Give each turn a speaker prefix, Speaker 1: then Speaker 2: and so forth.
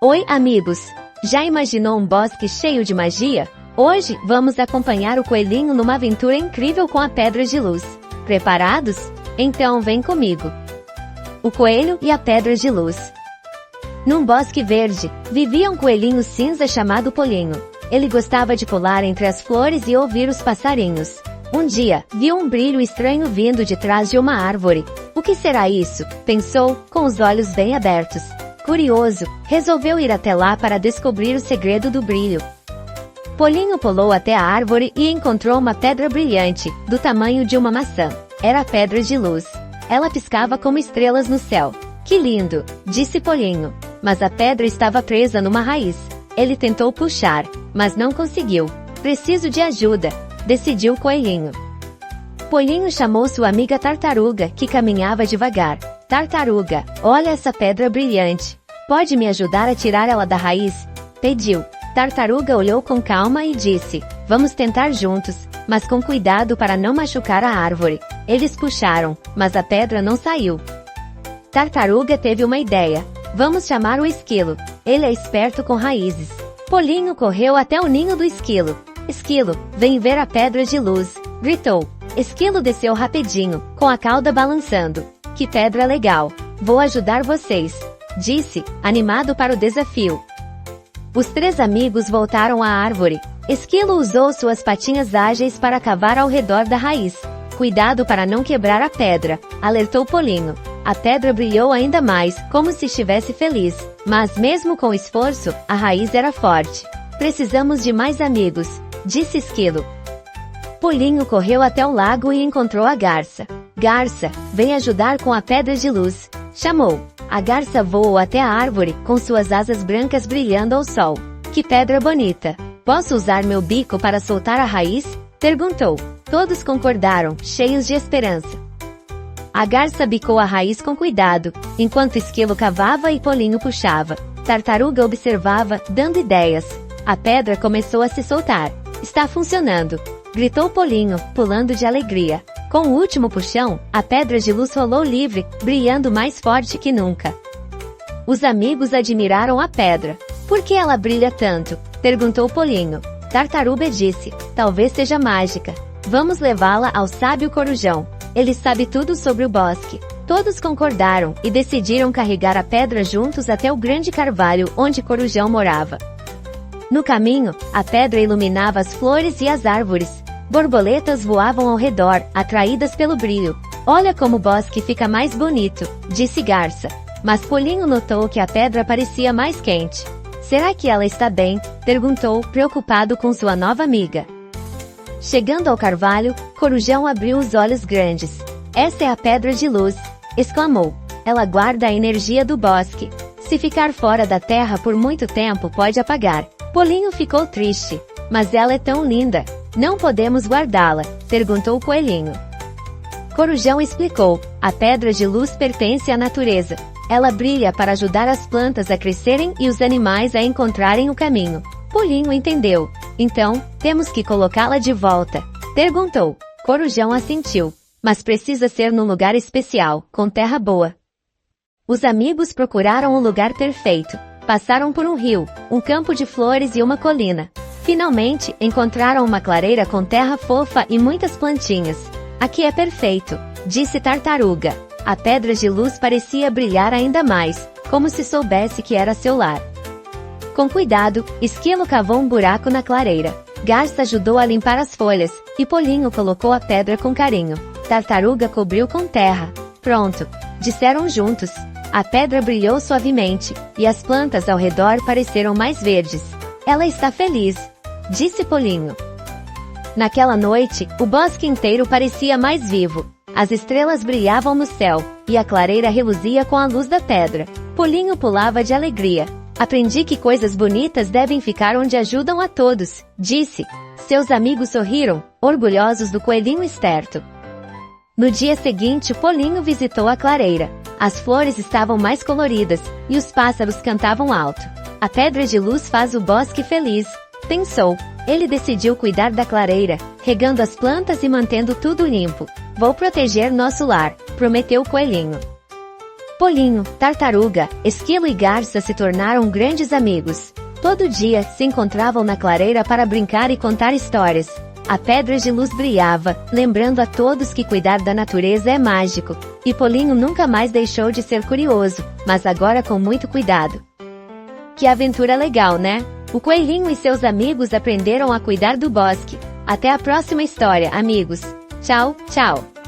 Speaker 1: Oi, amigos! Já imaginou um bosque cheio de magia? Hoje, vamos acompanhar o coelhinho numa aventura incrível com a Pedra de Luz. Preparados? Então vem comigo! O coelho e a Pedra de Luz. Num bosque verde, vivia um coelhinho cinza chamado Polinho. Ele gostava de pular entre as flores e ouvir os passarinhos. Um dia, viu um brilho estranho vindo de trás de uma árvore. O que será isso? Pensou, com os olhos bem abertos. Curioso, resolveu ir até lá para descobrir o segredo do brilho. Polinho pulou até a árvore e encontrou uma pedra brilhante, do tamanho de uma maçã. Era a Pedra de Luz. Ela piscava como estrelas no céu. Que lindo! Disse Polinho. Mas a pedra estava presa numa raiz. Ele tentou puxar, mas não conseguiu. Preciso de ajuda, decidiu o coelhinho. Polinho chamou sua amiga Tartaruga, que caminhava devagar. Tartaruga, olha essa pedra brilhante. Pode me ajudar a tirar ela da raiz? Pediu. Tartaruga olhou com calma e disse, vamos tentar juntos, mas com cuidado para não machucar a árvore. Eles puxaram, mas a pedra não saiu. Tartaruga teve uma ideia. Vamos chamar o esquilo. Ele é esperto com raízes. Polinho correu até o ninho do esquilo. Esquilo, vem ver a Pedra de Luz, gritou. Esquilo desceu rapidinho, com a cauda balançando. Que pedra legal! Vou ajudar vocês, disse, animado para o desafio. Os três amigos voltaram à árvore. Esquilo usou suas patinhas ágeis para cavar ao redor da raiz. Cuidado para não quebrar a pedra, alertou Polinho. A pedra brilhou ainda mais, como se estivesse feliz. Mas mesmo com esforço, a raiz era forte. Precisamos de mais amigos, disse Esquilo. Polinho correu até o lago e encontrou a garça. Garça, vem ajudar com a Pedra de Luz, chamou. A garça voou até a árvore, com suas asas brancas brilhando ao sol. Que pedra bonita! Posso usar meu bico para soltar a raiz? Perguntou. Todos concordaram, cheios de esperança. A garça bicou a raiz com cuidado, enquanto Esquilo cavava e Polinho puxava. Tartaruga observava, dando ideias. A pedra começou a se soltar. Está funcionando! Gritou Polinho, pulando de alegria. Com o último puxão, a Pedra de Luz rolou livre, brilhando mais forte que nunca. Os amigos admiraram a pedra. Por que ela brilha tanto? Perguntou Polinho. Tartaruga disse, talvez seja mágica. Vamos levá-la ao sábio Corujão. Ele sabe tudo sobre o bosque. Todos concordaram e decidiram carregar a pedra juntos até o grande carvalho onde Corujão morava. No caminho, a pedra iluminava as flores e as árvores. Borboletas voavam ao redor, atraídas pelo brilho. Olha como o bosque fica mais bonito, disse Garça. Mas Polinho notou que a pedra parecia mais quente. Será que ela está bem? Perguntou, preocupado com sua nova amiga. Chegando ao carvalho, Corujão abriu os olhos grandes. Essa é a Pedra de Luz, exclamou. Ela guarda a energia do bosque. Se ficar fora da terra por muito tempo pode apagar. Polinho ficou triste. Mas ela é tão linda. Não podemos guardá-la, perguntou o coelhinho. Corujão explicou. A Pedra de Luz pertence à natureza. Ela brilha para ajudar as plantas a crescerem e os animais a encontrarem o caminho. Polinho entendeu. Então, temos que colocá-la de volta, perguntou. Corujão assentiu. Mas precisa ser num lugar especial, com terra boa. Os amigos procuraram o lugar perfeito. Passaram por um rio, um campo de flores e uma colina. Finalmente, encontraram uma clareira com terra fofa e muitas plantinhas. Aqui é perfeito, disse Tartaruga. A Pedra de Luz parecia brilhar ainda mais, como se soubesse que era seu lar. Com cuidado, Esquilo cavou um buraco na clareira. Garça ajudou a limpar as folhas, e Polinho colocou a pedra com carinho. Tartaruga cobriu com terra. Pronto, disseram juntos. A pedra brilhou suavemente, e as plantas ao redor pareceram mais verdes. Ela está feliz, disse Polinho. Naquela noite, o bosque inteiro parecia mais vivo. As estrelas brilhavam no céu, e a clareira reluzia com a luz da pedra. Polinho pulava de alegria. Aprendi que coisas bonitas devem ficar onde ajudam a todos, disse. Seus amigos sorriram, orgulhosos do coelhinho esperto. No dia seguinte, Polinho visitou a clareira. As flores estavam mais coloridas, e os pássaros cantavam alto. A Pedra de Luz faz o bosque feliz, pensou. Ele decidiu cuidar da clareira, regando as plantas e mantendo tudo limpo. Vou proteger nosso lar, prometeu o coelhinho. Polinho, Tartaruga, Esquilo e Garça se tornaram grandes amigos. Todo dia se encontravam na clareira para brincar e contar histórias. A pedra de luz brilhava, lembrando a todos que cuidar da natureza é mágico. E Polinho nunca mais deixou de ser curioso, mas agora com muito cuidado. Que aventura legal, né? O coelhinho e seus amigos aprenderam a cuidar do bosque. Até a próxima história, amigos. Tchau, tchau.